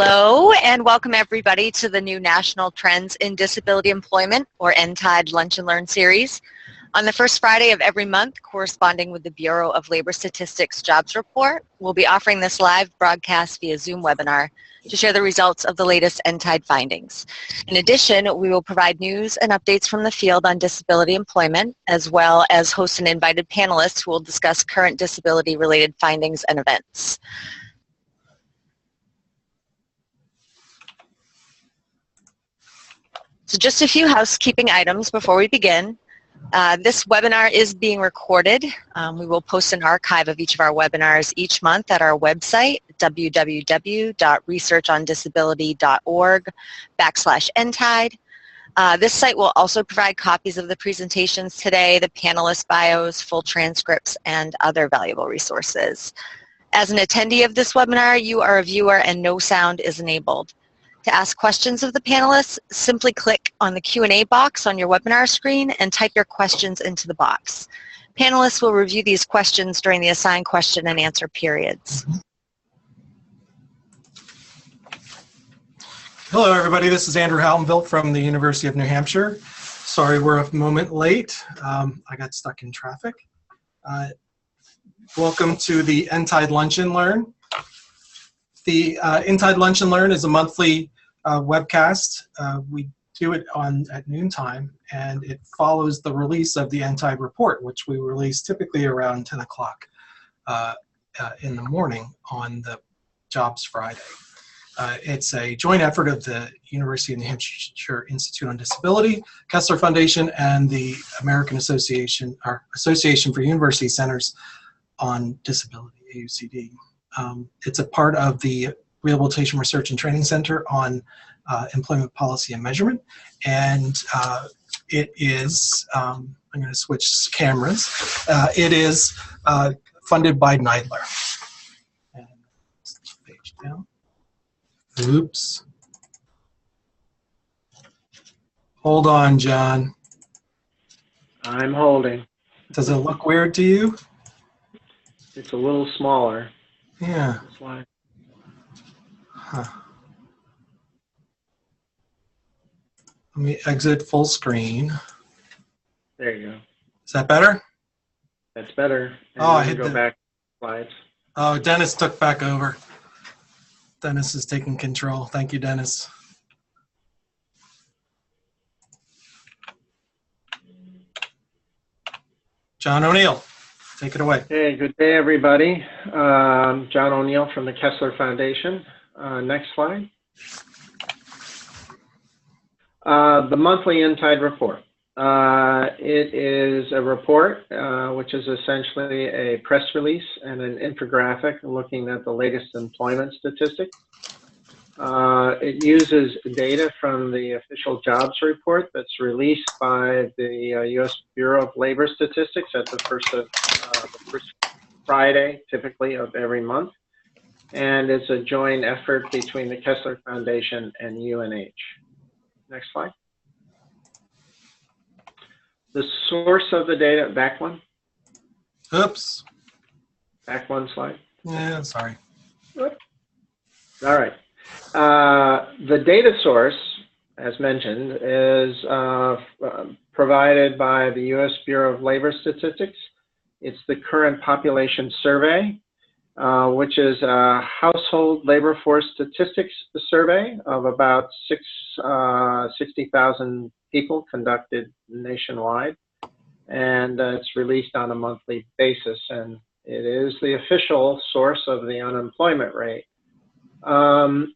Hello and welcome everybody to the new National Trends in Disability Employment, or nTIDE Lunch and Learn series. On the first Friday of every month, corresponding with the Bureau of Labor Statistics Jobs Report, we'll be offering this live broadcast via Zoom webinar to share the results of the latest nTIDE findings. In addition, we will provide news and updates from the field on disability employment, as well as host an invited panelist who will discuss current disability-related findings and events. So just a few housekeeping items before we begin. This webinar is being recorded. We will post an archive of each of our webinars each month at our website, www.researchondisability.org/nTIDE. This site will also provide copies of the presentations today, the panelist bios, full transcripts, and other valuable resources. As an attendee of this webinar, you are a viewer and no sound is enabled. To ask questions of the panelists, simply click on the Q&A box on your webinar screen and type your questions into the box. Panelists will review these questions during the assigned question and answer periods. Hello everybody, this is Andrew Haltenveld from the University of New Hampshire. Sorry we're a moment late. I got stuck in traffic. Welcome to the nTIDE Lunch and Learn. The nTIDE Lunch and Learn is a monthly webcast. We do it at noontime, and it follows the release of the nTIDE report, which we release typically around 10 o'clock in the morning on the Jobs Friday. It's a joint effort of the University of New Hampshire Institute on Disability, Kessler Foundation, and the American Association for University Centers on Disability, AUCD. It's a part of the Rehabilitation Research and Training Center on Employment Policy and Measurement, and it is, I'm going to switch cameras, it is funded by NTIDE. And page down. Oops. Hold on, John. I'm holding. Does it look weird to you? It's a little smaller. Yeah. Huh. Let me exit full screen. There you go. Is that better? That's better. And I hit go back slides. Oh, Dennis took back over. Dennis is taking control. Thank you, Dennis. John ONeill, take it away. Hey, good day, everybody. John ONeill from the Kessler Foundation. Next slide. The monthly nTIDE report. It is a report which is essentially a press release and an infographic looking at the latest employment statistics. It uses data from the official jobs report that's released by the U.S. Bureau of Labor Statistics at the first Friday, typically, of every month. And it's a joint effort between the Kessler Foundation and UNH. Next slide. The source of the data, back one. Oops. Back one slide. Yeah, sorry. All right. The data source, as mentioned, is provided by the U.S. Bureau of Labor Statistics. It's the current population survey, which is a household labor force statistics survey of about 60,000 people conducted nationwide, and it's released on a monthly basis, and it is the official source of the unemployment rate.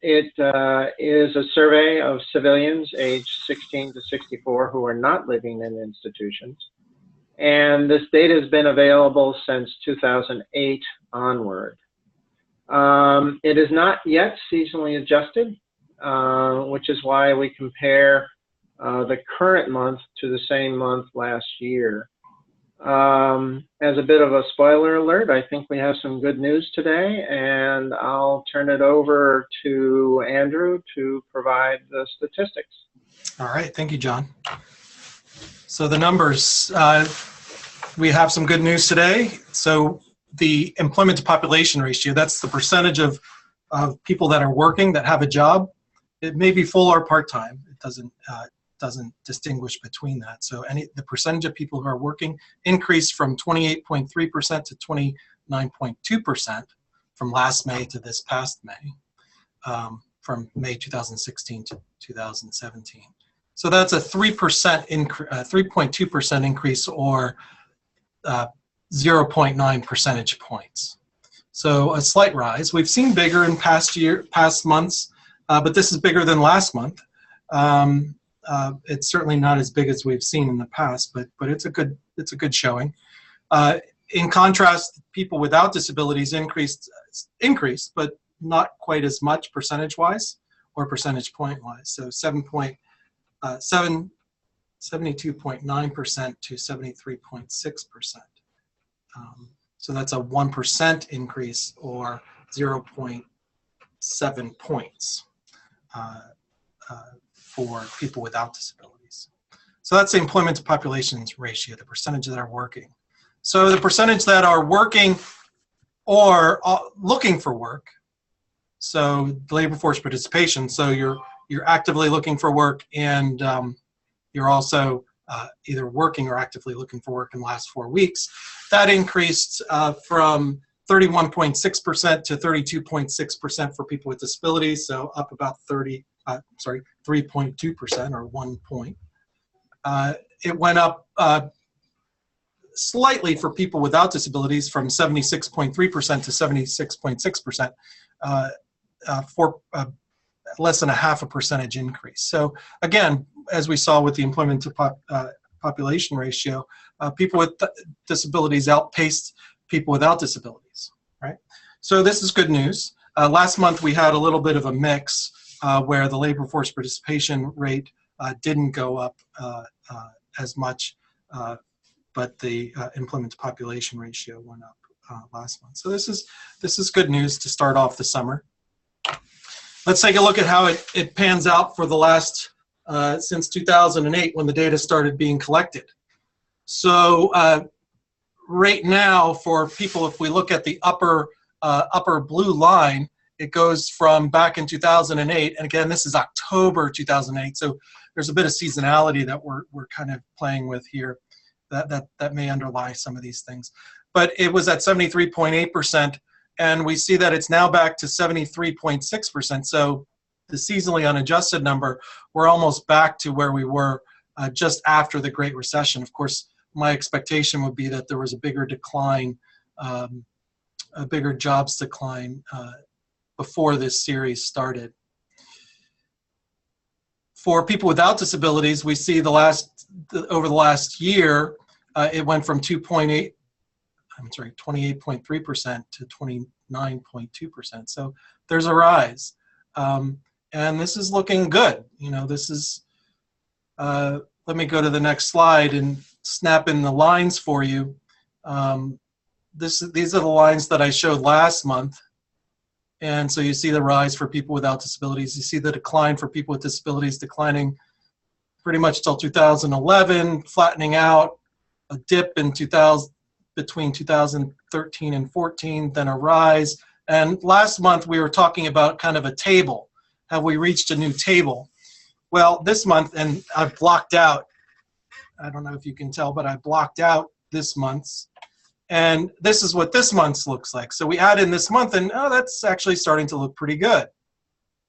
It is a survey of civilians aged 16 to 64 who are not living in institutions, and this data has been available since 2008 onward. It is not yet seasonally adjusted, which is why we compare the current month to the same month last year. As a bit of a spoiler alert, I think we have some good news today, and I'll turn it over to Andrew to provide the statistics. All right, thank you, John. So the numbers, we have some good news today. So the employment to population ratio, that's the percentage of of people that are working, that have a job. It may be full or part-time. It doesn't distinguish between that. So the percentage of people who are working increased from 28.3% to 29.2% from last May to this past May, from May 2016 to 2017. So that's a 3.2% increase, or 0.9 percentage points. So a slight rise. We've seen bigger in past months, but this is bigger than last month. It's certainly not as big as we've seen in the past, but it's a good showing. In contrast, people without disabilities increased, but not quite as much percentage-wise or percentage point-wise. So 72.9% to 73.6%. So that's a 1% increase, or 0.7 points for people without disabilities. So that's the employment to population ratio, the percentage that are working. So the percentage that are working or looking for work, so labor force participation, so you're actively looking for work, and you're also either working or actively looking for work in the last 4 weeks. That increased from 31.6% to 32.6% for people with disabilities, so up about 3.2%, or 1 point. It went up slightly for people without disabilities, from 76.3% to 76.6%, for less than a half a percentage increase. So again, as we saw with the employment to population ratio, people with disabilities outpaced people without disabilities, right? So this is good news. Last month we had a little bit of a mix where the labor force participation rate didn't go up as much, but the employment to population ratio went up last month. So this is good news to start off the summer. Let's take a look at how it pans out for the last, since 2008, when the data started being collected. So right now, for people, if we look at the upper blue line, it goes from back in 2008, and again, this is October 2008, so there's a bit of seasonality that we're kind of playing with here that may underlie some of these things. But it was at 73.8%, and we see that it's now back to 73.6%. So the seasonally unadjusted number, we're almost back to where we were just after the Great Recession. Of course, my expectation would be that there was a bigger decline, a bigger jobs decline before this series started. For people without disabilities, we see over the last year, it went from 28.3% to 29.2%. So there's a rise, and this is looking good. You know, this is. Let me go to the next slide and snap in the lines for you. These are the lines that I showed last month. And so you see the rise for people without disabilities. You see the decline for people with disabilities declining pretty much till 2011, flattening out, a dip in between 2013 and 14, then a rise. And last month we were talking about kind of a table. Have we reached a new table? Well, this month, and I've blocked out, I don't know if you can tell, but I blocked out this month's. And this is what this month's looks like. So we add in this month, and oh, that's actually starting to look pretty good,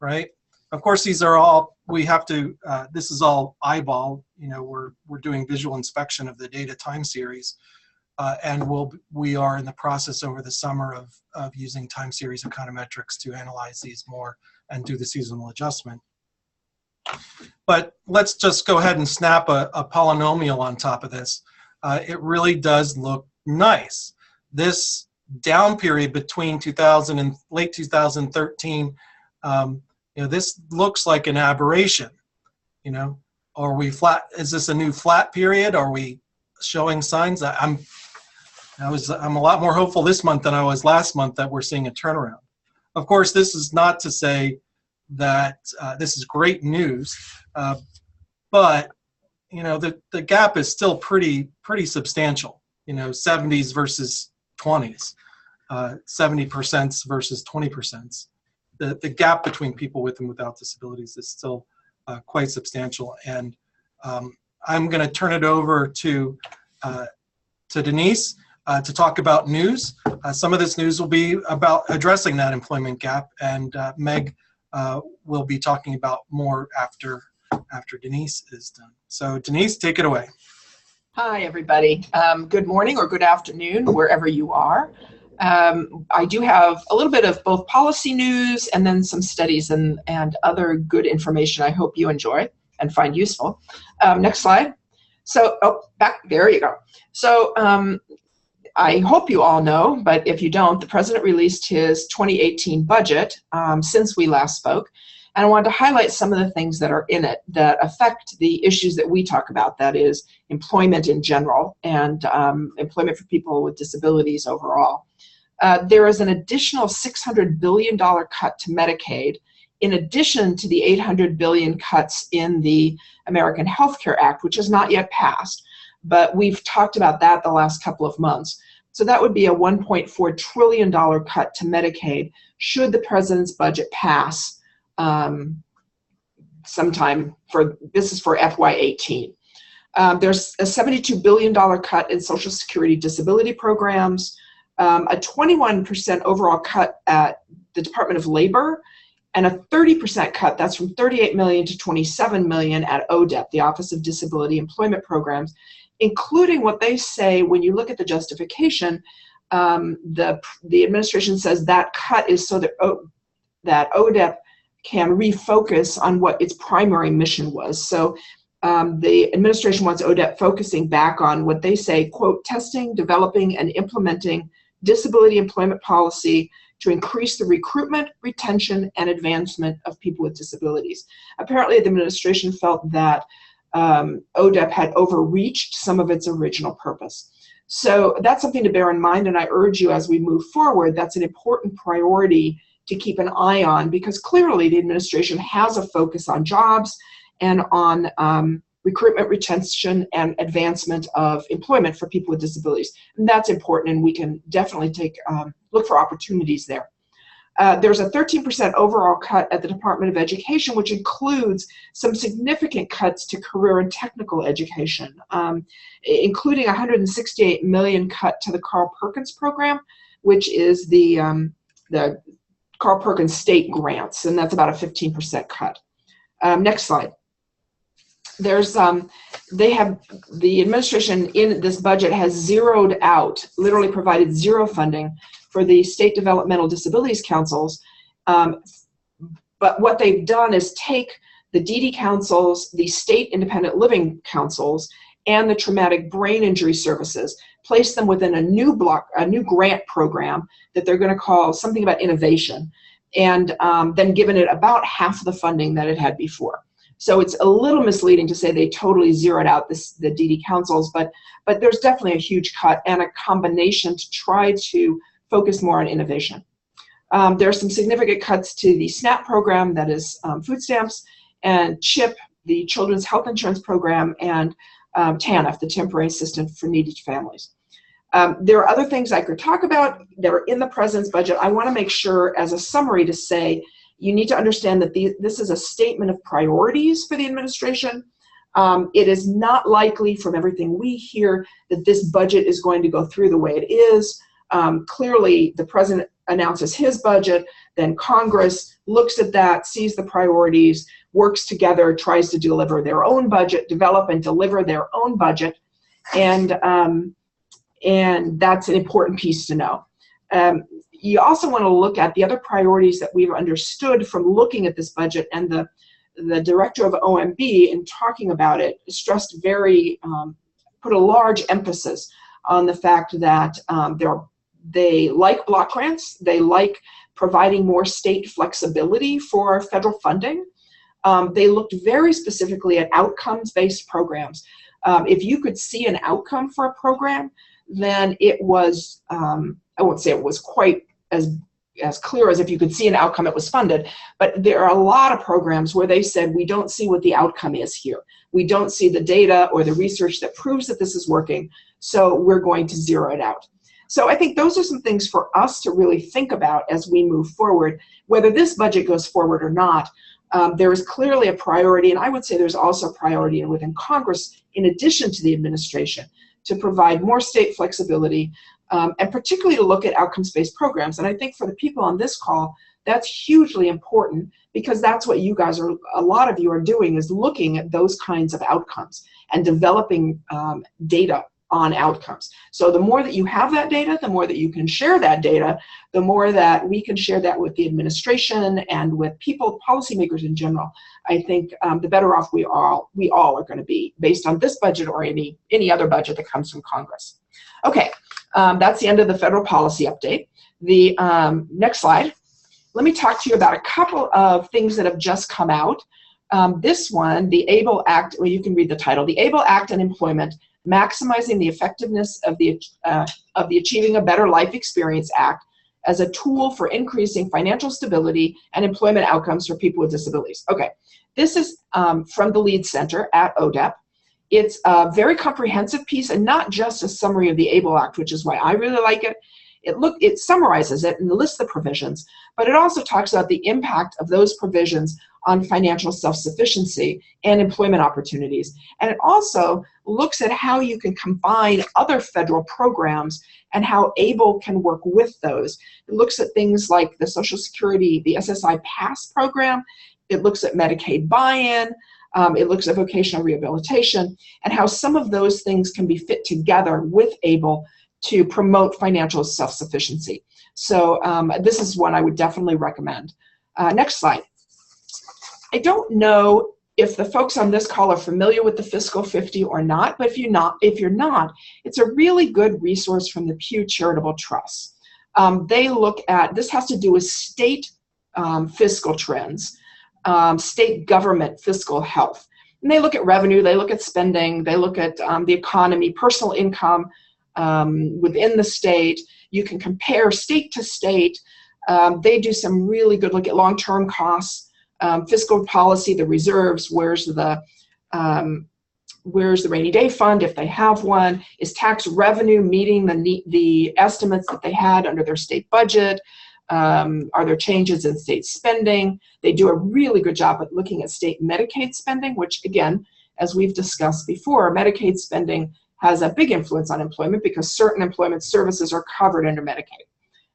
right? Of course, these are all, we have to, this is all eyeball. You know, we're doing visual inspection of the data time series, and we are in the process over the summer of using time series econometrics to analyze these more and do the seasonal adjustment. But let's just go ahead and snap a polynomial on top of this. It really does look nice. This down period between 2000 and late 2013, you know, this looks like an aberration. You know, are we flat? Is this a new flat period? Are we showing signs? I'm a lot more hopeful this month than I was last month that we're seeing a turnaround. Of course, this is not to say that this is great news, but you know, the gap is still pretty substantial. You know, 70s versus 20s, 70% versus 20%. the gap between people with and without disabilities is still quite substantial. And I'm going to turn it over to Denise to talk about news. Some of this news will be about addressing that employment gap, and Meg will be talking about more after Denise is done. So Denise, take it away. Hi, everybody. Good morning or good afternoon, wherever you are. I do have a little bit of both policy news and then some studies and other good information I hope you enjoy and find useful. Next slide. So, there you go. So, I hope you all know, but if you don't, the President released his 2018 budget since we last spoke. And I wanted to highlight some of the things that are in it that affect the issues that we talk about, that is employment in general and employment for people with disabilities overall. There is an additional $600 billion cut to Medicaid, in addition to the $800 billion cuts in the American Health Care Act, which has not yet passed, but we've talked about that the last couple of months. So that would be a $1.4 trillion cut to Medicaid should the President's budget pass sometime this is for FY18. There's a $72 billion cut in Social Security disability programs, a 21% overall cut at the Department of Labor, and a 30% cut, that's from $38 million to $27 million at ODEP, the Office of Disability Employment Programs, including what they say when you look at the justification, the administration says that cut is so that ODEP can refocus on what its primary mission was. So the administration wants ODEP focusing back on what they say, quote, testing, developing, and implementing disability employment policy to increase the recruitment, retention, and advancement of people with disabilities. Apparently, the administration felt that ODEP had overreached some of its original purpose. So that's something to bear in mind, and I urge you as we move forward, that's an important priority to keep an eye on, because clearly the administration has a focus on jobs and on recruitment, retention, and advancement of employment for people with disabilities. And that's important, and we can definitely look for opportunities there. There's a 13% overall cut at the Department of Education, which includes some significant cuts to career and technical education, including a $168 million cut to the Carl Perkins program, which is the Carl Perkins state grants, and that's about a 15% cut. Next slide. There's the administration in this budget has zeroed out, literally provided zero funding for the state developmental disabilities councils. But what they've done is take the DD councils, the state independent living councils, and the traumatic brain injury services, place them within a new grant program that they're going to call something about innovation, and then given it about half the funding that it had before. So it's a little misleading to say they totally zeroed out the DD councils, but there's definitely a huge cut and a combination to try to focus more on innovation. There are some significant cuts to the SNAP program, that is food stamps, and CHIP, the Children's Health Insurance Program, and TANF, the Temporary Assistance for Needy Families. There are other things I could talk about that are in the President's budget. I want to make sure, as a summary, to say you need to understand that this is a statement of priorities for the administration. It is not likely, from everything we hear, that this budget is going to go through the way it is. Clearly, the President announces his budget, then Congress looks at that, sees the priorities, works together, tries to deliver their own budget, develop and deliver their own budget, and that's an important piece to know. You also want to look at the other priorities that we've understood from looking at this budget, and the director of OMB, in talking about it, stressed put a large emphasis on the fact that they like block grants, they like providing more state flexibility for federal funding. They looked very specifically at outcomes-based programs. If you could see an outcome for a program, then it was, I won't say it was quite as clear as if you could see an outcome it was funded, but there are a lot of programs where they said, we don't see what the outcome is here. We don't see the data or the research that proves that this is working, so we're going to zero it out. So I think those are some things for us to really think about as we move forward. Whether this budget goes forward or not, there is clearly a priority, and I would say there's also a priority within Congress, in addition to the administration, to provide more state flexibility, and particularly to look at outcomes-based programs. And I think for the people on this call, that's hugely important, because that's what you guys are, a lot of you are doing, is looking at those kinds of outcomes and developing data on outcomes. So the more that you have that data, the more that you can share that data, the more that we can share that with the administration and with people, policymakers in general. I think the better off we all are going to be, based on this budget or any other budget that comes from Congress. Okay, that's the end of the federal policy update. The next slide. Let me talk to you about a couple of things that have just come out. This one, the ABLE Act, well, you can read the title, the ABLE Act on Employment, Maximizing the Effectiveness of the Achieving a Better Life Experience Act as a tool for increasing financial stability and employment outcomes for people with disabilities. Okay, this is from the Lead Center at ODEP. It's a very comprehensive piece, and not just a summary of the ABLE Act, which is why I really like it. It summarizes it and lists the provisions, but it also talks about the impact of those provisions on financial self-sufficiency and employment opportunities. And it also looks at how you can combine other federal programs and how ABLE can work with those. It looks at things like the Social Security, the SSI PASS program. It looks at Medicaid buy-in. It looks at vocational rehabilitation, and how some of those things can be fit together with ABLE to promote financial self-sufficiency. So this is one I would definitely recommend. Next slide. I don't know if the folks on this call are familiar with the Fiscal 50 or not, but if you're not, it's a really good resource from the Pew Charitable Trusts. They look at, this has to do with state fiscal trends, state government fiscal health. And they look at revenue, they look at spending, they look at the economy, personal income within the state. You can compare state to state. They do some really good look at long-term costs, fiscal policy, the reserves, where's the rainy day fund if they have one, is tax revenue meeting the estimates that they had under their state budget, are there changes in state spending. They do a really good job at looking at state Medicaid spending, which again, as we've discussed before, Medicaid spending has a big influence on employment because certain employment services are covered under Medicaid.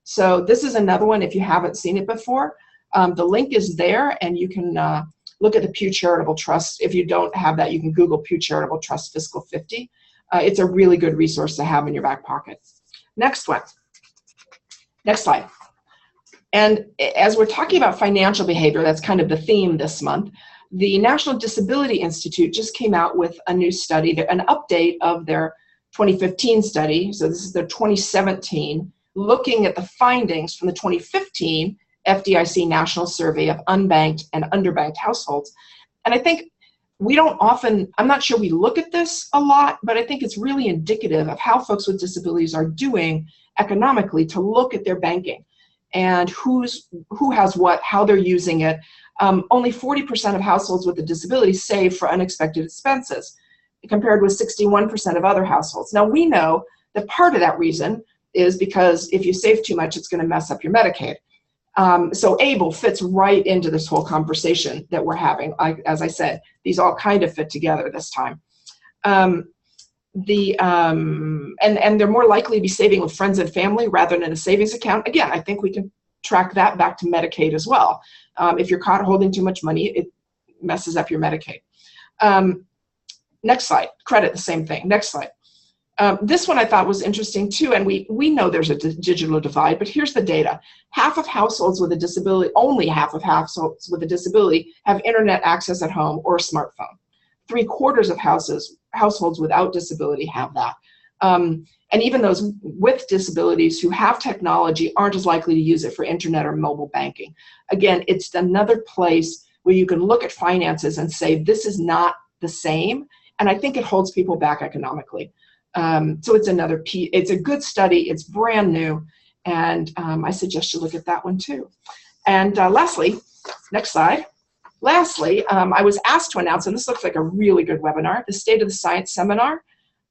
So this is another one if you haven't seen it before. The link is there, and you can look at the Pew Charitable Trust. If you don't have that, you can Google Pew Charitable Trust Fiscal 50. It's a really good resource to have in your back pocket. Next one. Next slide. And as we're talking about financial behavior, that's kind of the theme this month, the National Disability Institute just came out with a new study, an update of their 2015 study. So this is their 2017, looking at the findings from the 2015 FDIC National Survey of unbanked and underbanked households. And I think we don't often, I'm not sure we look at this a lot, but I think it's really indicative of how folks with disabilities are doing economically, to look at their banking and who has what, how they're using it. Only 40% of households with a disability save for unexpected expenses, compared with 61% of other households. Now we know that part of that reason is because if you save too much, it's going to mess up your Medicaid. So ABLE fits right into this whole conversation that we're having. As I said, these all kind of fit together this time. And they're more likely to be saving with friends and family rather than a savings account. Again, I think we can track that back to Medicaid as well. If you're caught holding too much money, it messes up your Medicaid. Next slide. Credit, the same thing. Next slide. This one I thought was interesting too, and we know there's a digital divide, but here's the data. Half of households with a disability, only half of households with a disability have internet access at home or a smartphone. 3/4 of households without disability have that. And even those with disabilities who have technology aren't as likely to use it for internet or mobile banking. Again, it's another place where you can look at finances and say, this is not the same, and I think it holds people back economically. So it's another piece. It's a good study. It's brand new, and I suggest you look at that one too. And lastly, next slide. Lastly, I was asked to announce, and this looks like a really good webinar, the State of the Science Seminar.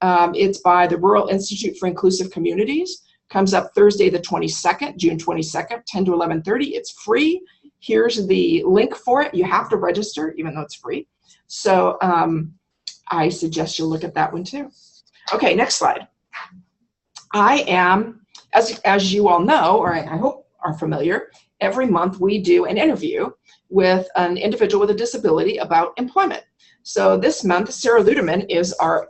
It's by the Rural Institute for Inclusive Communities. Comes up Thursday the 22nd, June 22nd, 10 to 11:30. It's free. Here's the link for it. You have to register, even though it's free. So I suggest you look at that one too. Okay, next slide. I am, as you all know, or I hope are familiar, every month we do an interview with an individual with a disability about employment. So this month, Sarah Luderman is our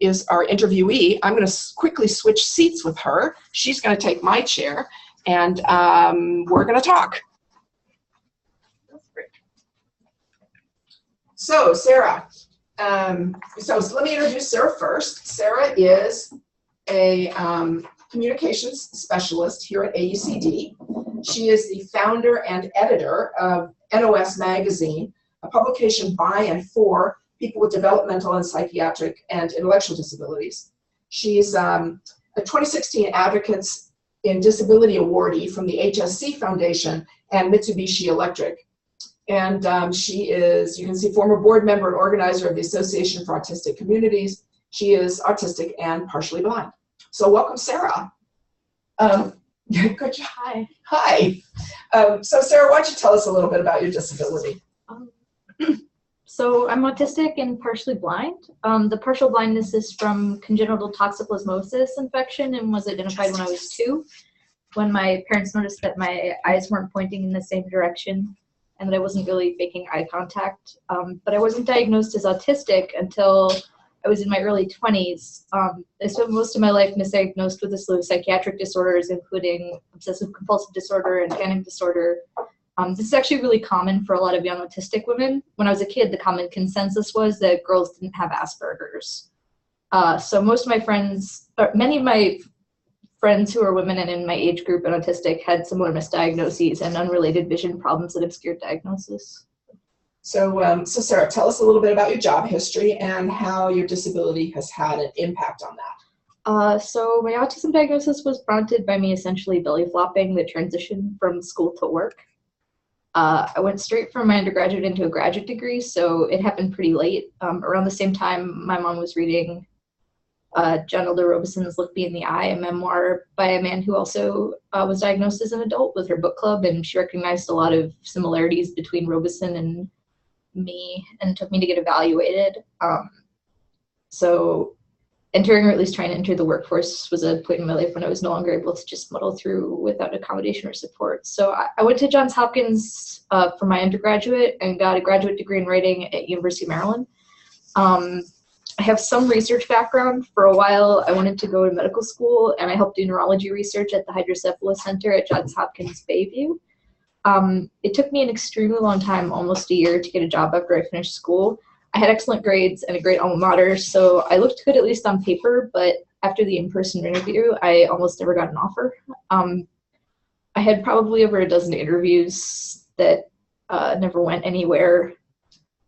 interviewee. I'm going to quickly switch seats with her. She's going to take my chair, and we're going to talk. So Sarah, so let me introduce Sarah first. Sarah is a communications specialist here at AUCD. She is the founder and editor of NOS Magazine, a publication by and for people with developmental and psychiatric and intellectual disabilities. She's a 2016 Advocates in Disability awardee from the HSC Foundation and Mitsubishi Electric. And she is, you can see, former board member and organizer of the Association for Autistic Communities. She is autistic and partially blind. So welcome, Sarah. Good job. Hi. Hi. So Sarah, why don't you tell us a little bit about your disability? So I'm autistic and partially blind. The partial blindness is from congenital toxoplasmosis infection and was identified when I was 2, when my parents noticed that my eyes weren't pointing in the same direction and that I wasn't really making eye contact. But I wasn't diagnosed as autistic until I was in my early 20s. I spent most of my life misdiagnosed with a slew of psychiatric disorders, including obsessive compulsive disorder and panic disorder. This is actually really common for a lot of young autistic women. When I was a kid, the common consensus was that girls didn't have Asperger's. So most of my friends, or many of my friends who are women and in my age group and autistic had similar misdiagnoses and unrelated vision problems that obscured diagnosis. So, so Sarah, tell us a little bit about your job history and how your disability has had an impact on that. So my autism diagnosis was prompted by me essentially belly flopping the transition from school to work. I went straight from my undergraduate into a graduate degree, so it happened pretty late. Around the same time, my mom was reading John Elder Robison's Look Me in the Eye, a memoir by a man who also was diagnosed as an adult, with her book club, and she recognized a lot of similarities between Robison and me and took me to get evaluated. So entering, or at least trying to enter the workforce, was a point in my life when I was no longer able to just muddle through without accommodation or support. So I went to Johns Hopkins for my undergraduate and got a graduate degree in writing at University of Maryland. I have some research background. For a while, I wanted to go to medical school, and I helped do neurology research at the Hydrocephalus Center at Johns Hopkins Bayview. It took me an extremely long time, almost a year, to get a job after I finished school. I had excellent grades and a great alma mater, so I looked good, at least on paper, but after the in-person interview, I almost never got an offer. I had probably over a dozen interviews that never went anywhere.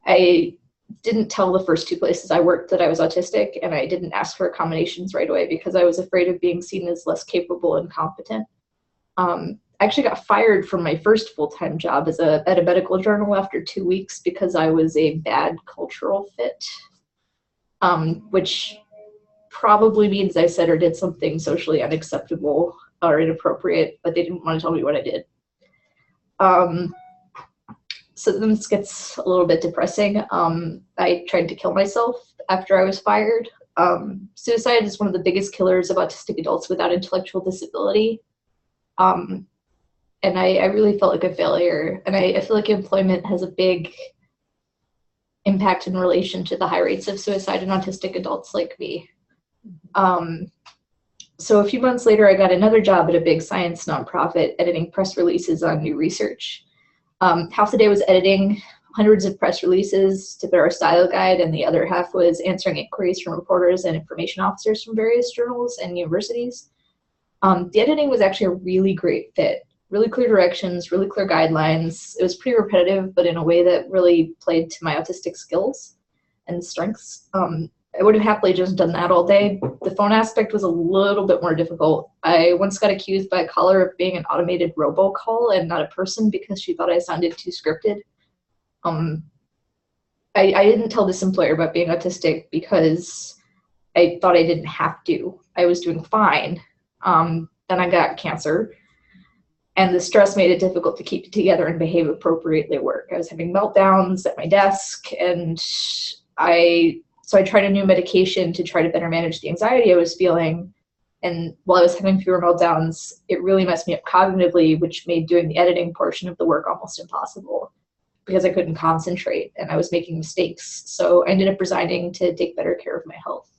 I didn't tell the first 2 places I worked that I was autistic, and I didn't ask for accommodations right away because I was afraid of being seen as less capable and competent. I actually got fired from my first full-time job at a medical journal after 2 weeks because I was a bad cultural fit, which probably means I said or did something socially unacceptable or inappropriate, but they didn't want to tell me what I did. So then this gets a little bit depressing. I tried to kill myself after I was fired. Suicide is one of the biggest killers of autistic adults without intellectual disability. And I really felt like a failure. And I feel like employment has a big impact in relation to the high rates of suicide in autistic adults like me. So a few months later, I got another job at a big science nonprofit editing press releases on new research. Half the day was editing hundreds of press releases to fit our style guide, and the other half was answering inquiries from reporters and information officers from various journals and universities. The editing was actually a really great fit. Really clear directions, really clear guidelines. It was pretty repetitive, but in a way that really played to my autistic skills and strengths. I would have happily just done that all day. The phone aspect was a little bit more difficult. I once got accused by a caller of being an automated robocall and not a person because she thought I sounded too scripted. I didn't tell this employer about being autistic because I thought I didn't have to. I was doing fine. Then I got cancer, and the stress made it difficult to keep it together and behave appropriately at work. I was having meltdowns at my desk, and I tried a new medication to try to better manage the anxiety I was feeling. And while I was having fewer meltdowns, it really messed me up cognitively, which made doing the editing portion of the work almost impossible because I couldn't concentrate and I was making mistakes. So I ended up resigning to take better care of my health.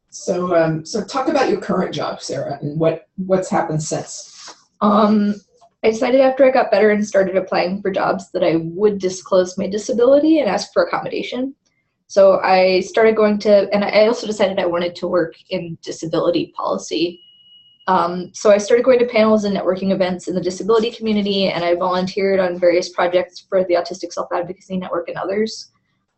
So, so talk about your current job, Sarah, and what's happened since. I decided after I got better and started applying for jobs that I would disclose my disability and ask for accommodation. So I started going to, and I also decided I wanted to work in disability policy. So I started going to panels and networking events in the disability community, and I volunteered on various projects for the Autistic Self-Advocacy Network and others.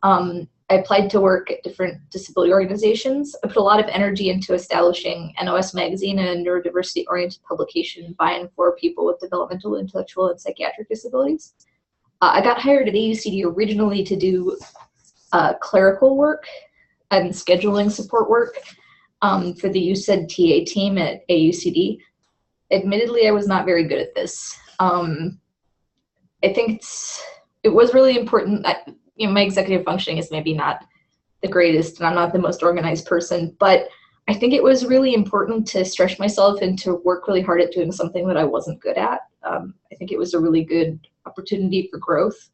I applied to work at different disability organizations. I put a lot of energy into establishing NOS Magazine, a neurodiversity-oriented publication by and for people with developmental, intellectual, and psychiatric disabilities. I got hired at AUCD originally to do clerical work and scheduling support work for the UNH-IOD team at AUCD. Admittedly, I was not very good at this. I think it was really important that, you know, my executive functioning is maybe not the greatest and I'm not the most organized person, but I think it was really important to stretch myself and to work really hard at doing something that I wasn't good at. I think it was a really good opportunity for growth.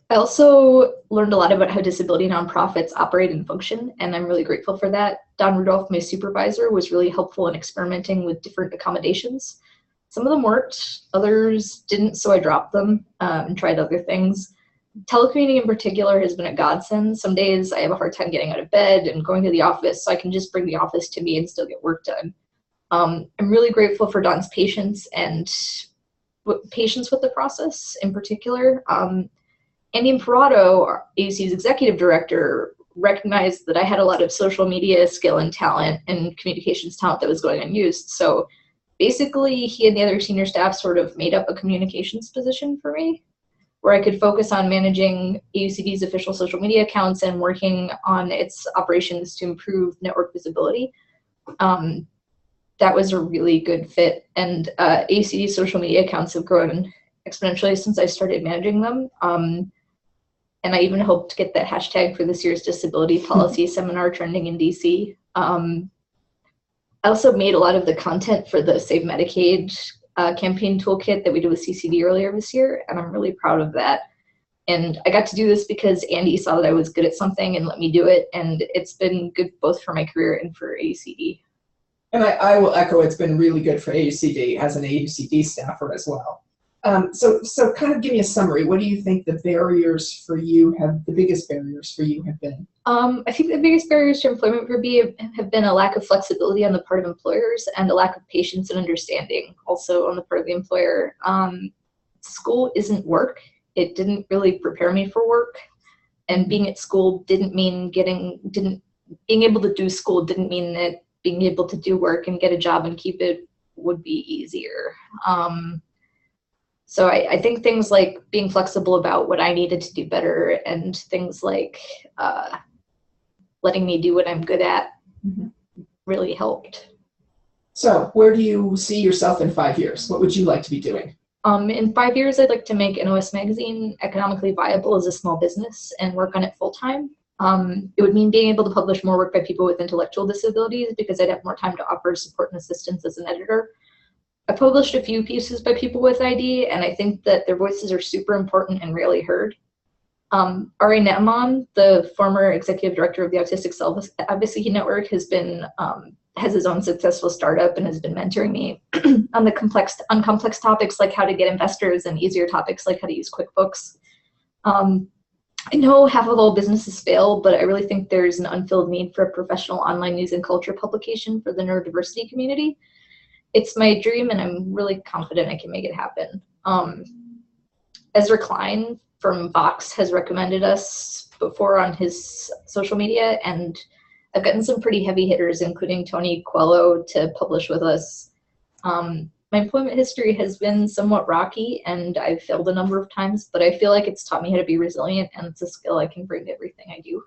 I also learned a lot about how disability nonprofits operate and function, and I'm really grateful for that. Don Rudolph, my supervisor, was really helpful in experimenting with different accommodations. Some of them worked, others didn't, so I dropped them and tried other things. Telecommuting in particular has been a godsend. Some days I have a hard time getting out of bed and going to the office, so I can just bring the office to me and still get work done. I'm really grateful for Don's patience and patience with the process in particular. Andy Imparato, AUC's executive director, recognized that I had a lot of social media skill and talent and communications talent that was going unused. So basically, he and the other senior staff sort of made up a communications position for me, where I could focus on managing AUCD's official social media accounts and working on its operations to improve network visibility. That was a really good fit, and AUCD's social media accounts have grown exponentially since I started managing them. And I even hope to get that hashtag for this year's disability policy seminar trending in DC. I also made a lot of the content for the Save Medicaid campaign toolkit that we did with CCD earlier this year, and I'm really proud of that. And I got to do this because Andy saw that I was good at something and let me do it, and it's been good both for my career and for AUCD. And I will echo, it's been really good for AUCD as an AUCD staffer as well. So kind of give me a summary. What do you think the barriers for you the biggest barriers for you have been? I think the biggest barriers to employment for me have been a lack of flexibility on the part of employers and a lack of patience and understanding also on the part of the employer. School isn't work. It didn't really prepare me for work, and being at school didn't mean being able to do school didn't mean that being able to do work and get a job and keep it would be easier. So I think things like being flexible about what I needed to do better and things like letting me do what I'm good at really helped. So where do you see yourself in 5 years? What would you like to be doing? In 5 years, I'd like to make NOS Magazine economically viable as a small business and work on it full time. It would mean being able to publish more work by people with intellectual disabilities because I'd have more time to offer support and assistance as an editor. I published a few pieces by people with ID, and I think that their voices are super important and rarely heard. R.A. Netmon, the former executive director of the Autistic Self-Advocacy Network, has his own successful startup and has been mentoring me on complex topics like how to get investors and easier topics like how to use QuickBooks. I know half of all businesses fail, but I really think there's an unfilled need for a professional online news and culture publication for the neurodiversity community. It's my dream, and I'm really confident I can make it happen. Ezra Klein from Vox has recommended us before on his social media, and I've gotten some pretty heavy hitters, including Tony Coelho, to publish with us. My employment history has been somewhat rocky, and I've failed a number of times, but I feel like it's taught me how to be resilient, and it's a skill I can bring to everything I do.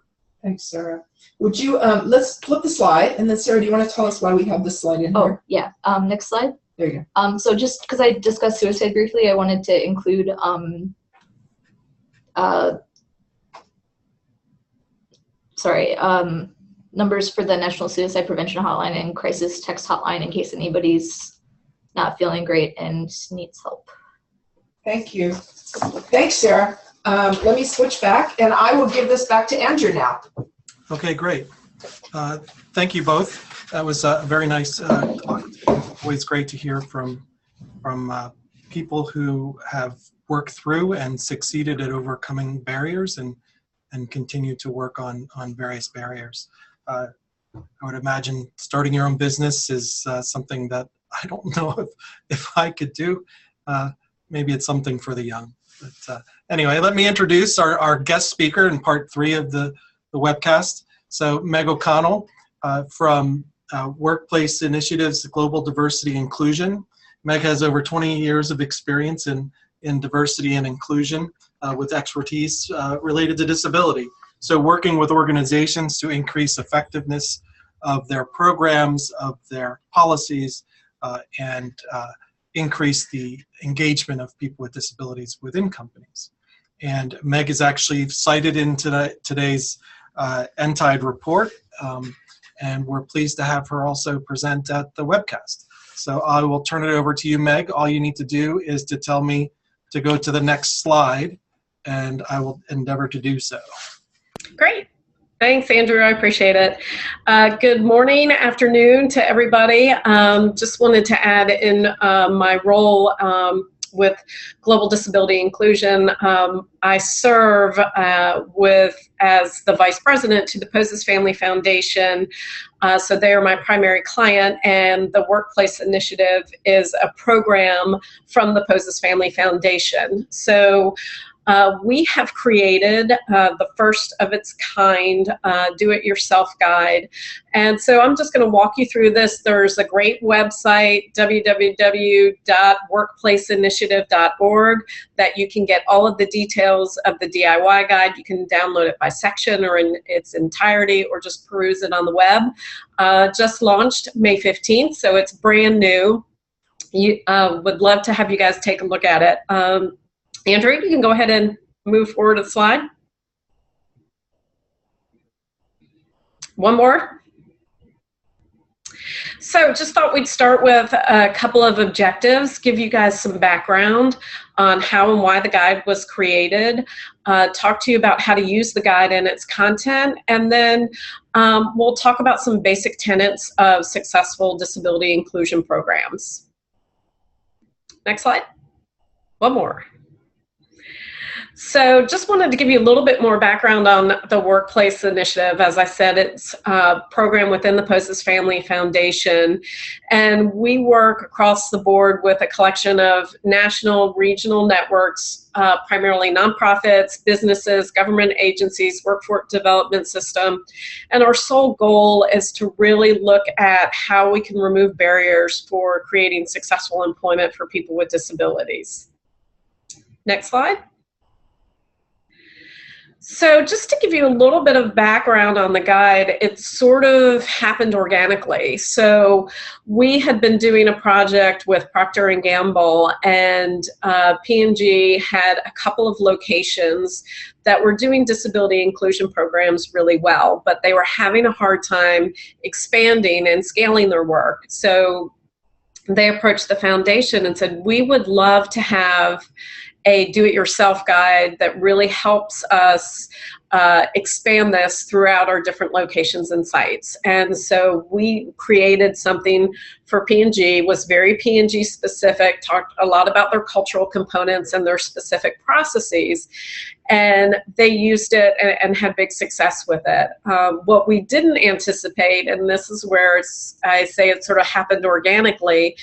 Thanks, Sarah. Would you, let's flip the slide, and then Sarah, do you want to tell us why we have this slide in here? Oh, yeah. Next slide. There you go. So just because I discussed suicide briefly, I wanted to include numbers for the National Suicide Prevention Hotline and Crisis Text Hotline in case anybody's not feeling great and needs help. Thank you. Thanks, Sarah. Let me switch back, and I will give this back to Andrew now. Okay, great. Thank you both. That was a very nice talk. Always great to hear from people who have worked through and succeeded at overcoming barriers and continue to work on various barriers. I would imagine starting your own business is something that I don't know if I could do. Maybe it's something for the young. But anyway, let me introduce our guest speaker in part 3 of the webcast. So Meg O'Connell from Workplace Initiatives, Global Diversity Inclusion. Meg has over 20 years of experience in diversity and inclusion with expertise related to disability. So working with organizations to increase effectiveness of their programs, of their policies, and increase the engagement of people with disabilities within companies. And Meg is actually cited in today's nTIDE report, and we're pleased to have her also present at the webcast. So I will turn it over to you, Meg. All you need to do is to tell me to go to the next slide, and I will endeavor to do so. Great. Thanks, Andrew. I appreciate it. Good morning, afternoon to everybody. Just wanted to add in my role with Global Disability Inclusion. I serve as the Vice President to the Poses Family Foundation. So they are my primary client, and the Workplace Initiative is a program from the Poses Family Foundation. So we have created the first of its kind do-it-yourself guide. And so I'm just going to walk you through this. There's a great website, www.workplaceinitiative.org, that you can get all of the details of the DIY guide. You can download it by section or in its entirety, or just peruse it on the web. Just launched May 15th, so it's brand new. Would love to have you guys take a look at it. Andrew, you can go ahead and move forward a slide. One more. So just thought we'd start with a couple of objectives, give you guys some background on how and why the guide was created, talk to you about how to use the guide and its content, and then we'll talk about some basic tenets of successful disability inclusion programs. Next slide. One more. So just wanted to give you a little bit more background on the Workplace Initiative. As I said, it's a program within the Poses Family Foundation, and we work across the board with a collection of national, regional networks, primarily nonprofits, businesses, government agencies, workforce development system, and our sole goal is to really look at how we can remove barriers for creating successful employment for people with disabilities. Next slide. So just to give you a little bit of background on the guide, it sort of happened organically. So we had been doing a project with Procter & Gamble, and P&G had a couple of locations that were doing disability inclusion programs really well, but they were having a hard time expanding and scaling their work. So they approached the foundation and said, we would love to have a do-it-yourself guide that really helps us expand this throughout our different locations and sites. And so we created something for P&G, was very P&G specific, talked a lot about their cultural components and their specific processes, and they used it and had big success with it. What we didn't anticipate, and this is where I say it sort of happened organically,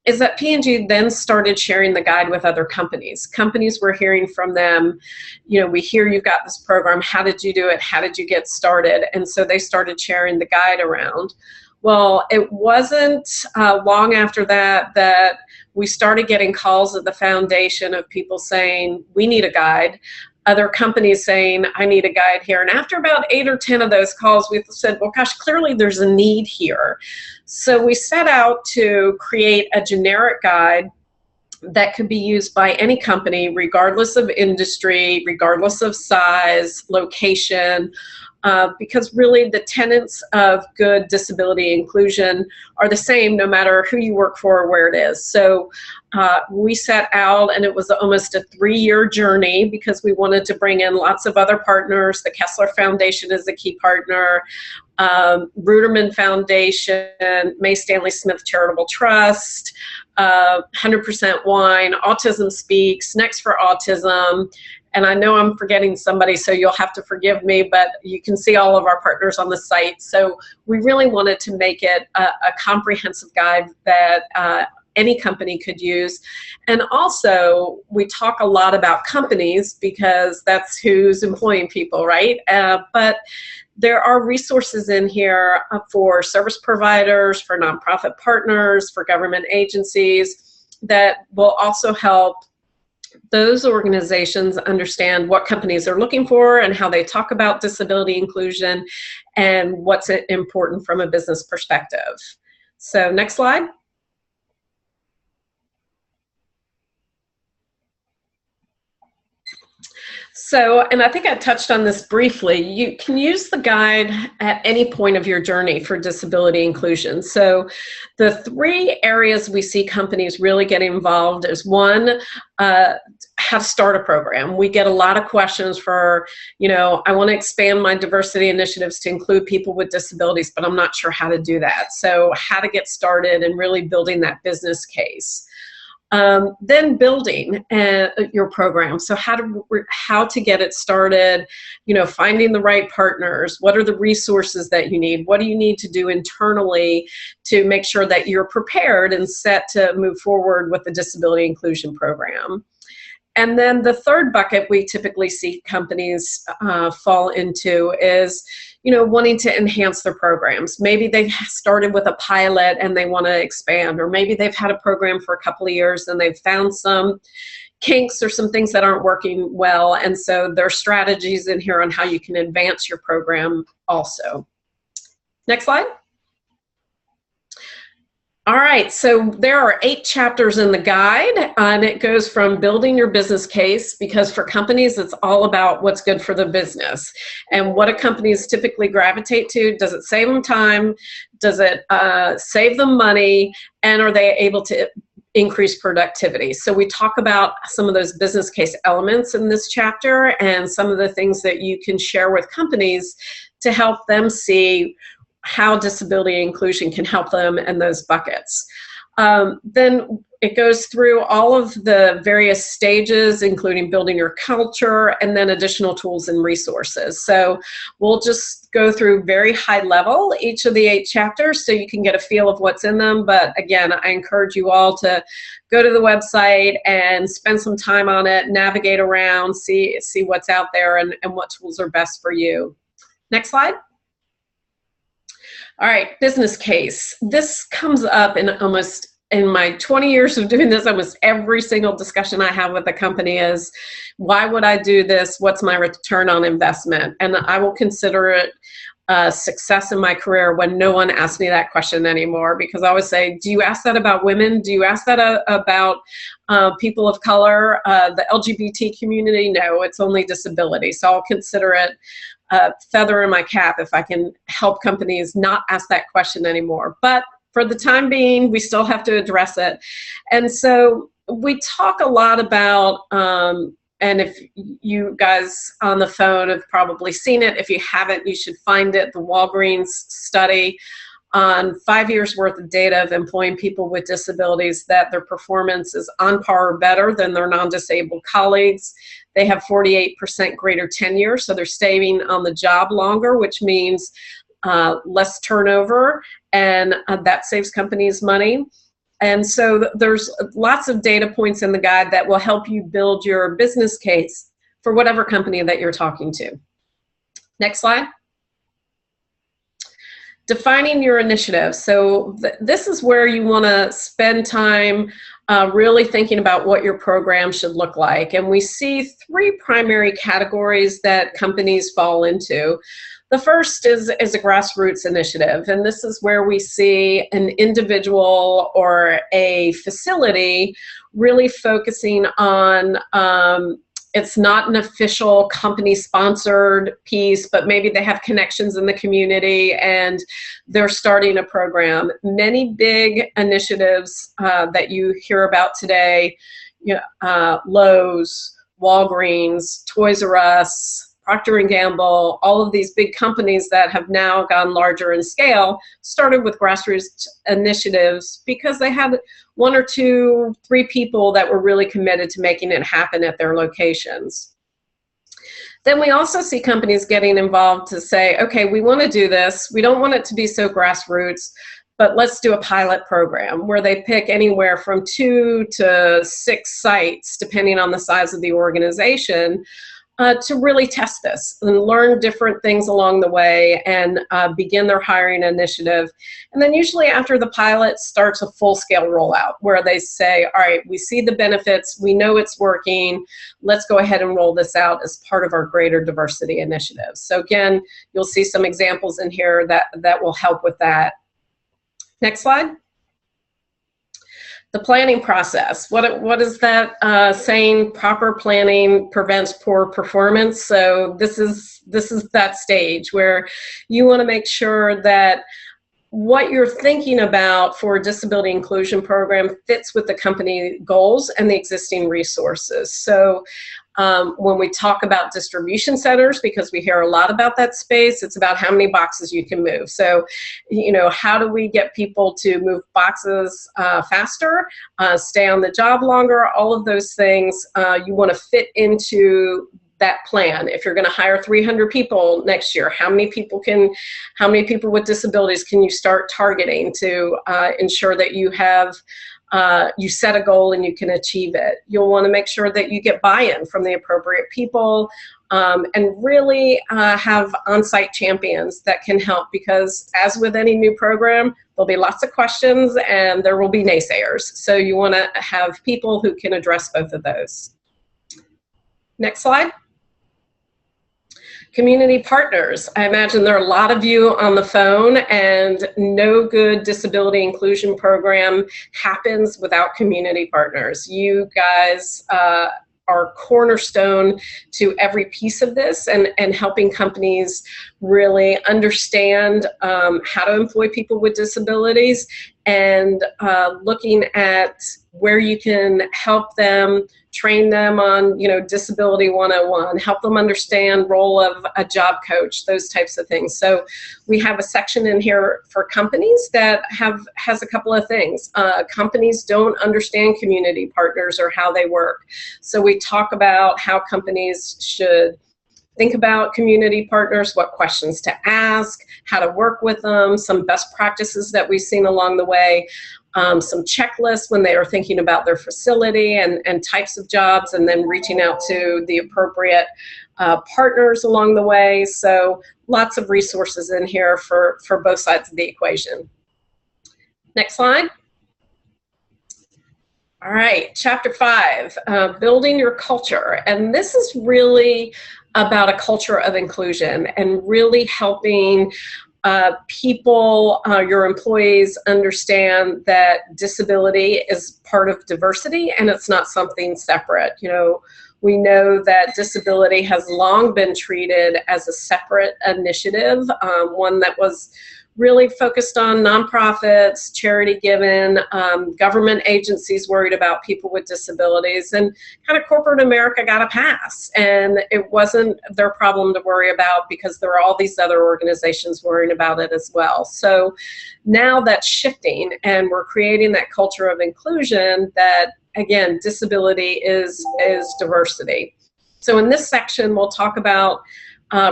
is that P&G then started sharing the guide with other companies. Companies were hearing from them, you know, we hear you've got this program, how did you do it, how did you get started? And so they started sharing the guide around. Well, it wasn't long after that that we started getting calls at the foundation of people saying, we need a guide. other companies saying, I need a guide here. And after about 8 or 10 of those calls, we said, well, gosh, clearly there's a need here. So we set out to create a generic guide that could be used by any company, regardless of industry, regardless of size, location, because really the tenets of good disability inclusion are the same no matter who you work for or where it is. So we set out, and it was almost a 3-year journey because we wanted to bring in lots of other partners. The Kessler Foundation is a key partner, Ruderman Foundation, May Stanley Smith Charitable Trust, 100% Wine, Autism Speaks, Next for Autism, and I know I'm forgetting somebody, so you'll have to forgive me, but you can see all of our partners on the site. So we really wanted to make it a comprehensive guide that any company could use. And also, we talk a lot about companies because that's who's employing people, right? But there are resources in here for service providers, for nonprofit partners, for government agencies that will also help those organizations understand what companies are looking for and how they talk about disability inclusion and what's important from a business perspective. So next slide. So, and I think I touched on this briefly, you can use the guide at any point of your journey for disability inclusion. So the 3 areas we see companies really get involved is one, how to start a program. We get a lot of questions for, you know, I want to expand my diversity initiatives to include people with disabilities, but I'm not sure how to do that. So how to get started and really building that business case. Then building your program. So how to get it started, you know, finding the right partners, what are the resources that you need, what do you need to do internally to make sure that you're prepared and set to move forward with the disability inclusion program. And then the third bucket we typically see companies fall into is, you know, wanting to enhance their programs. Maybe they started with a pilot and they want to expand, or maybe they've had a program for a couple of years and they've found some kinks or some things that aren't working well. And so there are strategies in here on how you can advance your program also. Next slide. All right, so there are 8 chapters in the guide, and it goes from building your business case, because for companies, it's all about what's good for the business. And what do companies typically gravitate to? Does it save them time? Does it save them money? And are they able to increase productivity? So we talk about some of those business case elements in this chapter and some of the things that you can share with companies to help them see how disability inclusion can help them in those buckets. Then it goes through all of the various stages, including building your culture and then additional tools and resources. So we'll just go through very high level each of the 8 chapters so you can get a feel of what's in them. But again, I encourage you all to go to the website and spend some time on it, navigate around, see what's out there and what tools are best for you. Next slide. All right, business case. This comes up in my 20 years of doing this, almost every single discussion I have with a company is, why would I do this? What's my return on investment? And I will consider it a success in my career when no one asks me that question anymore, because I always say, do you ask that about women? Do you ask that about people of color, the LGBT community? No, it's only disability. So I'll consider it a feather in my cap if I can help companies not ask that question anymore. But for the time being, we still have to address it. And so we talk a lot about, and if you guys on the phone have probably seen it, if you haven't, you should find it, the Walgreens study on 5 years worth of data of employing people with disabilities, that their performance is on par or better than their non-disabled colleagues. They have 48% greater tenure, so they're staying on the job longer, which means less turnover, and that saves companies money. And so there's lots of data points in the guide that will help you build your business case for whatever company that you're talking to. Next slide. Defining your initiative. So this is where you want to spend time really thinking about what your program should look like. And we see three primary categories that companies fall into. The first is a grassroots initiative, and this is where we see an individual or a facility really focusing on it's not an official company-sponsored piece, but maybe they have connections in the community and they're starting a program. Many big initiatives that you hear about today, Lowe's, Walgreens, Toys R Us, Procter & Gamble, all of these big companies that have now gone larger in scale started with grassroots initiatives because they had 1 or 2, 3 people that were really committed to making it happen at their locations. Then we also see companies getting involved to say, okay, we want to do this. We don't want it to be so grassroots, but let's do a pilot program where they pick anywhere from 2 to 6 sites, depending on the size of the organization, to really test this and learn different things along the way and begin their hiring initiative. And then usually after the pilot starts a full-scale rollout where they say, all right, we see the benefits, we know it's working, let's go ahead and roll this out as part of our greater diversity initiative. So again, you'll see some examples in here that will help with that. Next slide. The planning process. What is that saying? Proper planning prevents poor performance. So this is that stage where you want to make sure that what you're thinking about for a disability inclusion program fits with the company goals and the existing resources. So when we talk about distribution centers, because we hear a lot about that space, it's about how many boxes you can move. So, how do we get people to move boxes faster, stay on the job longer, all of those things you want to fit into that plan. If you're going to hire 300 people next year, how many people with disabilities can you start targeting to ensure that you have you set a goal and you can achieve it. You'll want to make sure that you get buy-in from the appropriate people and really have on-site champions that can help, because as with any new program, there'll be lots of questions and there will be naysayers. So you want to have people who can address both of those. Next slide. Community partners. I imagine there are a lot of you on the phone, and no good disability inclusion program happens without community partners. You guys are cornerstone to every piece of this and helping companies really understand how to employ people with disabilities and looking at where you can help them, train them on, Disability 101, help them understand role of a job coach, those types of things. So we have a section in here for companies that has a couple of things. Companies don't understand community partners or how they work. So we talk about how companies should think about community partners, what questions to ask, how to work with them, some best practices that we've seen along the way, some checklists when they are thinking about their facility and types of jobs, and then reaching out to the appropriate partners along the way. So lots of resources in here for both sides of the equation. Next slide. All right, chapter 5, building your culture. And this is really about a culture of inclusion and really helping people, your employees, understand that disability is part of diversity and it's not something separate. We know that disability has long been treated as a separate initiative, one that was really focused on nonprofits, charity given, government agencies worried about people with disabilities, and kind of corporate America got a pass. And it wasn't their problem to worry about because there are all these other organizations worrying about it as well. So now that's shifting and we're creating that culture of inclusion that, again, disability is diversity. So in this section, we'll talk about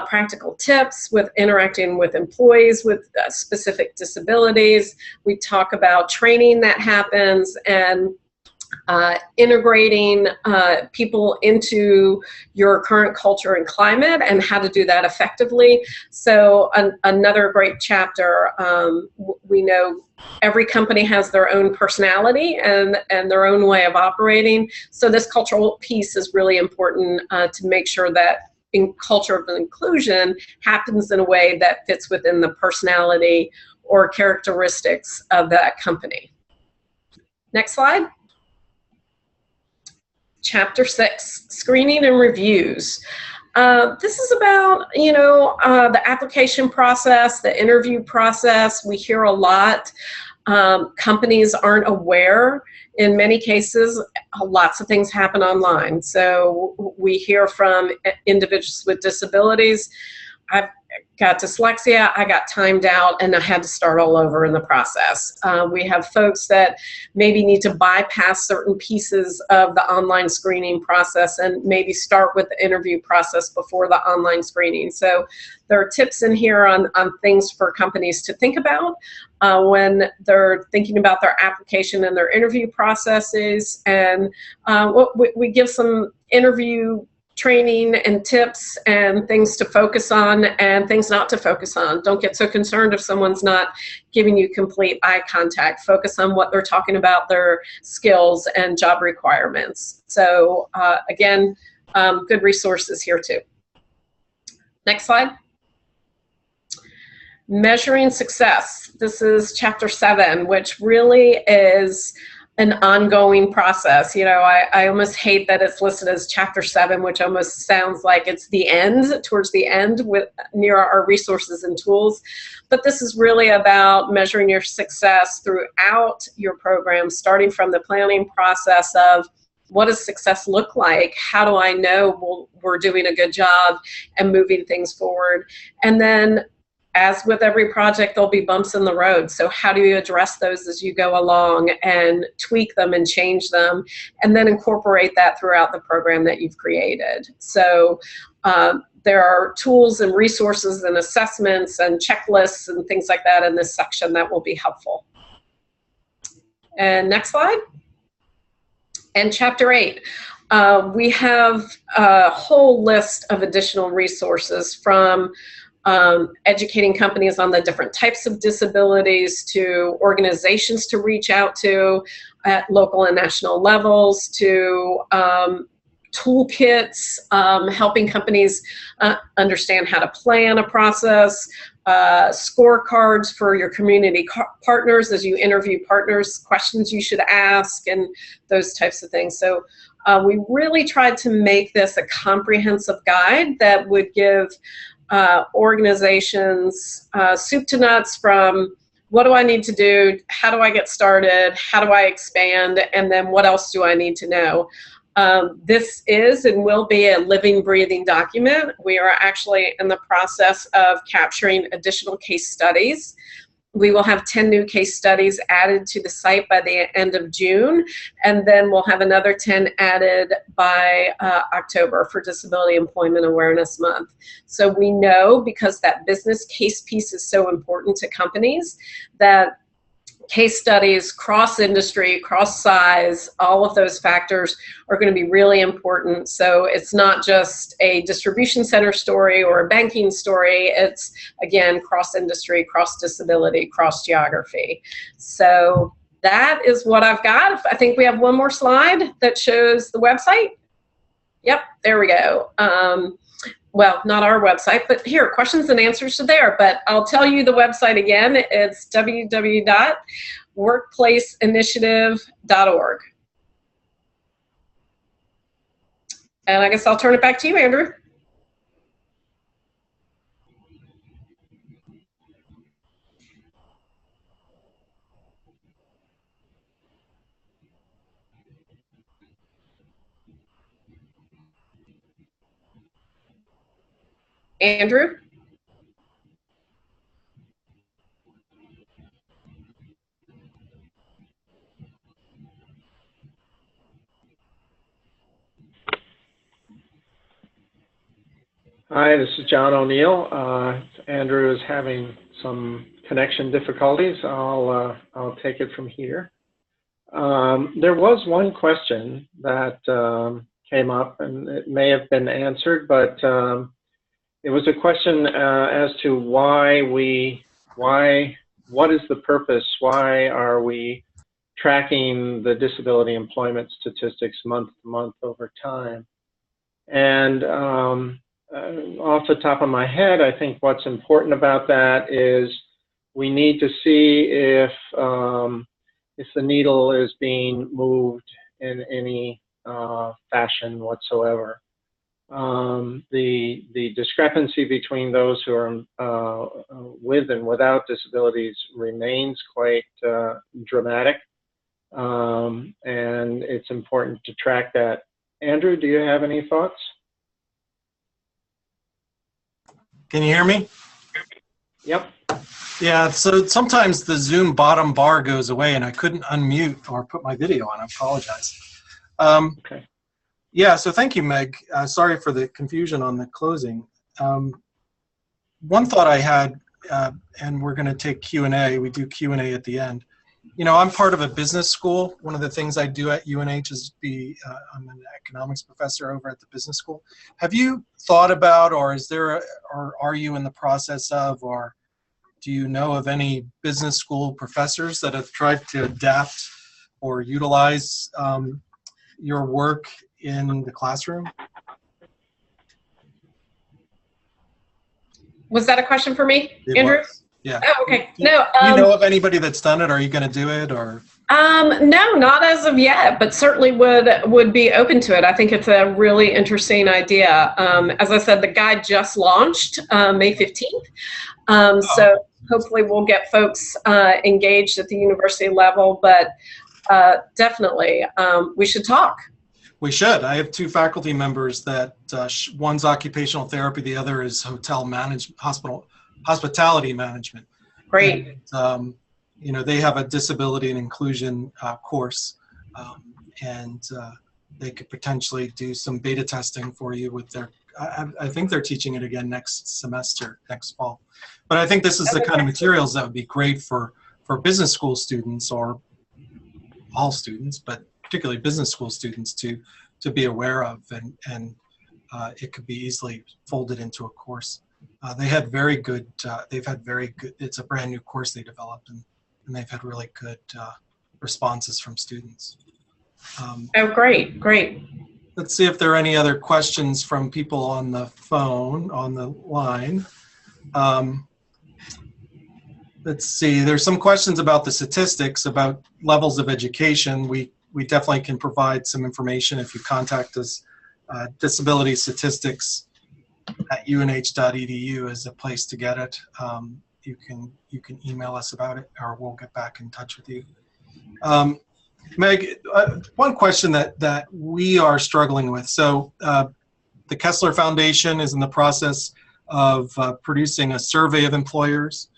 practical tips with interacting with employees with specific disabilities. We talk about training that happens, and integrating people into your current culture and climate and how to do that effectively. So another great chapter, we know every company has their own personality and their own way of operating. So this cultural piece is really important to make sure that culture of inclusion happens in a way that fits within the personality or characteristics of that company. Next slide. Chapter 6, screening and reviews. This is about, the application process, the interview process. We hear a lot. Companies aren't aware. In many cases, lots of things happen online. So we hear from individuals with disabilities, I've got dyslexia, I got timed out, and I had to start all over in the process. We have folks that maybe need to bypass certain pieces of the online screening process and maybe start with the interview process before the online screening. So there are tips in here on things for companies to think about when they're thinking about their application and their interview processes. And we give some interview training and tips and things to focus on and things not to focus on. Don't get so concerned if someone's not giving you complete eye contact. Focus on what they're talking about, their skills and job requirements. So again, good resources here too. Next slide. Measuring success. This is chapter 7, which really is an ongoing process. I almost hate that it's listed as chapter 7, which almost sounds like it's the end, towards the end near our resources and tools. But this is really about measuring your success throughout your program, starting from the planning process of what does success look like? How do I know we're doing a good job and moving things forward? And then, as with every project, there'll be bumps in the road. So how do you address those as you go along and tweak them and change them, and then incorporate that throughout the program that you've created? So there are tools and resources and assessments and checklists and things like that in this section that will be helpful. And next slide. And chapter 8. We have a whole list of additional resources, from educating companies on the different types of disabilities, to organizations to reach out to at local and national levels, to toolkits, helping companies understand how to plan a process, scorecards for your community partners as you interview partners, questions you should ask, and those types of things. So we really tried to make this a comprehensive guide that would give organizations soup to nuts, from what do I need to do, how do I get started, how do I expand, and then what else do I need to know. This is and will be a living, breathing document. We are actually in the process of capturing additional case studies. We will have 10 new case studies added to the site by the end of June, and then we'll have another 10 added by October for Disability Employment Awareness Month. So we know, because that business case piece is so important to companies, that case studies, cross-industry, cross-size, all of those factors are going to be really important. So it's not just a distribution center story or a banking story. It's, again, cross-industry, cross-disability, cross-geography. So that is what I've got. I think we have one more slide that shows the website. Yep, there we go. Well, not our website, but here, questions and answers are there. But I'll tell you the website again. It's www.workplaceinitiative.org. And I guess I'll turn it back to you, Andrew. Andrew? Hi, this is John ONeill. Andrew is having some connection difficulties. I'll take it from here. There was one question that came up, and it may have been answered, but it was a question as to what is the purpose? Why are we tracking the disability employment statistics month to month over time? And off the top of my head, I think what's important about that is we need to see if the needle is being moved in any fashion whatsoever. The discrepancy between those who are with and without disabilities remains quite dramatic, and it's important to track that. Andrew, do you have any thoughts? Can you hear me? Yep. Yeah, so sometimes the Zoom bottom bar goes away and I couldn't unmute or put my video on. I apologize. Okay. Yeah, so thank you, Meg. Sorry for the confusion on the closing. One thought I had, and we're going to take Q&A. We do Q&A at the end. You know, I'm part of a business school. One of the things I do at UNH is I'm an economics professor over at the business school. Have you thought about, or are you in the process of, or do you know of any business school professors that have tried to adapt or utilize your work in the classroom? Was that a question for me, Andrew? Was. Yeah. Oh, okay. Do No. you know of anybody that's done it? Are you going to do it, or? No, not as of yet, but certainly would be open to it. I think it's a really interesting idea. As I said, the guide just launched May 15th. So hopefully we'll get folks engaged at the university level, but definitely we should talk. We should. I have two faculty members that one's occupational therapy, the other is hospitality management. Great. And, you know, they have a disability and inclusion course, and they could potentially do some beta testing for you with their, I think they're teaching it again next semester, next fall. But I think this is the kind of materials that would be great for business school students, or all students, but particularly business school students to be aware of, and it could be easily folded into a course. They've had very good, it's a brand new course they developed, and they've had really good responses from students. Oh, great. Let's see if there are any other questions from people on the phone, on the line. Let's see, there's some questions about the statistics, about levels of education. We definitely can provide some information if you contact us. Disability statistics at UNH.edu is a place to get it. You can email us about it, or we'll get back in touch with you. Meg, one question that we are struggling with. So the Kessler Foundation is in the process of producing a survey of employers.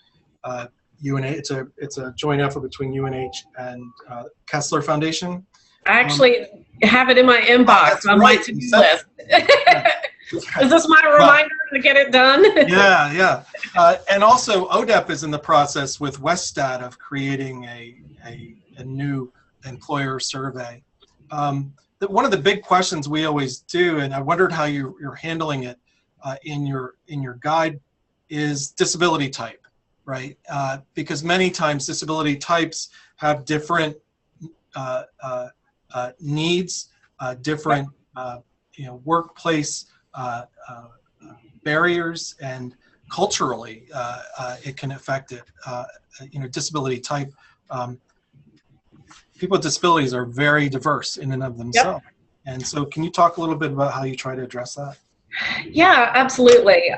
UNH, it's a joint effort between UNH and Kessler Foundation. I actually have it in my inbox on my to-do list. Is this my reminder to get it done? Yeah. And also ODEP is in the process with Westat of creating a new employer survey. One of the big questions we always do, and I wondered how you're handling it in your guide, is disability type, right? Because many times disability types have different needs, different workplace barriers, and culturally it can affect it. Disability type. People with disabilities are very diverse in and of themselves. Yep. And so can you talk a little bit about how you try to address that? Yeah, absolutely.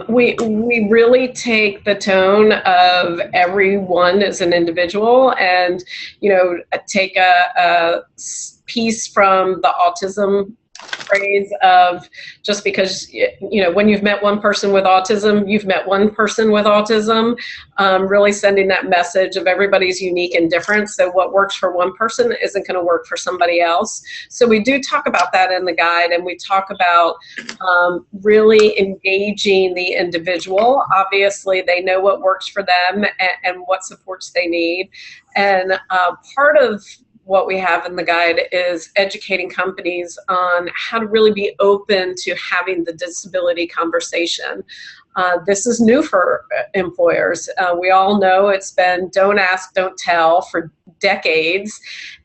We really take the tone of everyone as an individual, and take a piece from the autism phrase of, just because when you've met one person with autism, you've met one person with autism. Really sending that message of everybody's unique and different, so what works for one person isn't going to work for somebody else. So we do talk about that in the guide, and we talk about really engaging the individual. Obviously they know what works for them and what supports they need, and part of what we have in the guide is educating companies on how to really be open to having the disability conversation. This is new for employers. We all know it's been don't ask, don't tell for decades.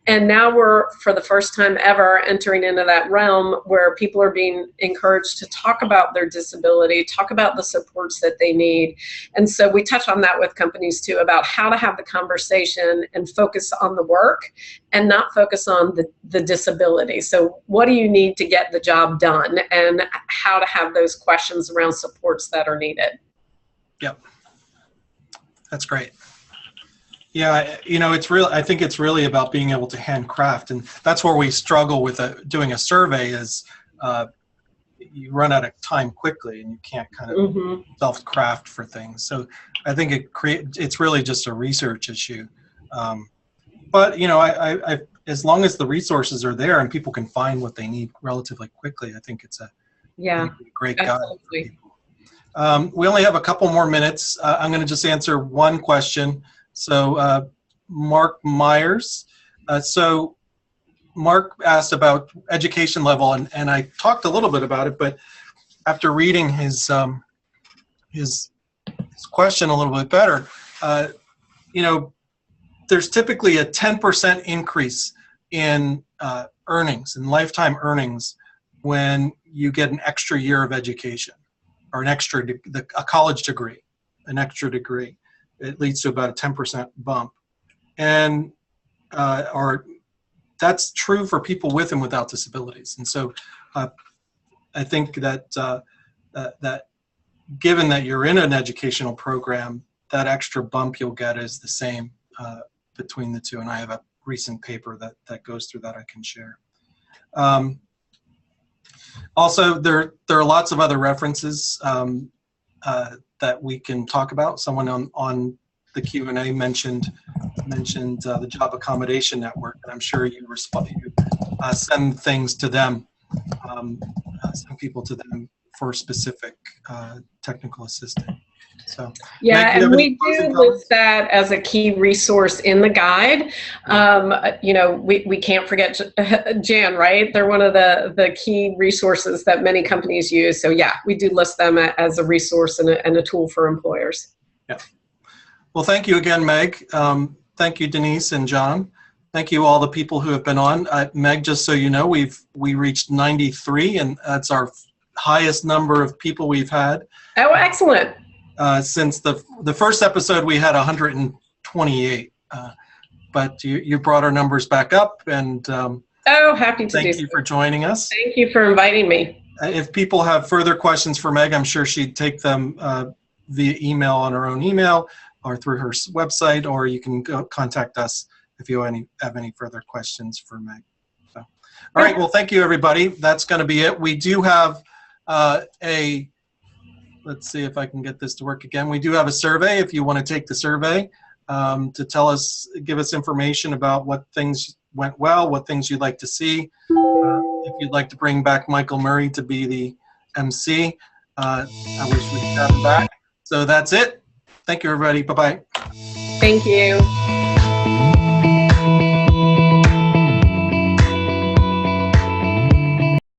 And now we're, for the first time ever, entering into that realm where people are being encouraged to talk about their disability, talk about the supports that they need. And so we touch on that with companies too, about how to have the conversation and focus on the work and not focus on the disability. So what do you need to get the job done, and how to have those questions around supports that are needed. Yep. That's great. Yeah, you know, it's real. I think it's really about being able to handcraft, and that's where we struggle with doing a survey. Is you run out of time quickly, and you can't kind of self-craft for things. So I think it's really just a research issue. But you know, I as long as the resources are there and people can find what they need relatively quickly, I think it's a great guide. We only have a couple more minutes. I'm going to just answer one question. So Mark Myers. So Mark asked about education level, and I talked a little bit about it, but after reading his question a little bit better, you know, there's typically a 10% increase in earnings, in lifetime earnings, when you get an extra year of education, or a college degree, an extra degree. It leads to about a 10% bump. And or that's true for people with and without disabilities. And so I think that that given that you're in an educational program, that extra bump you'll get is the same between the two. And I have a recent paper that goes through that I can share. Also, there are lots of other references that we can talk about. Someone on the Q&A mentioned the Job Accommodation Network, and I'm sure you send things to them, send people to them for specific technical assistance. So yeah, and we do list that as a key resource in the guide. You know, we can't forget Jan, right? They're one of the key resources that many companies use. So yeah, we do list them as a resource and a tool for employers. Yeah. Well, thank you again, Meg. Thank you, Denise and John. Thank you all the people who have been on. Meg, just so you know, we reached 93, and that's our highest number of people we've had. Oh, excellent. Since the first episode, we had 128, but you brought our numbers back up, and happy to thank you for joining us. Thank you for inviting me. If people have further questions for Meg, I'm sure she'd take them via email on her own email or through her website, or you can contact us if you have any further questions for Meg. So, all right, well, thank you, everybody. That's going to be it. We do have let's see if I can get this to work again. We do have a survey if you want to take the survey to give us information about what things went well, what things you'd like to see. If you'd like to bring back Michael Murray to be the MC, I wish we could have him back. So that's it. Thank you, everybody. Bye-bye. Thank you.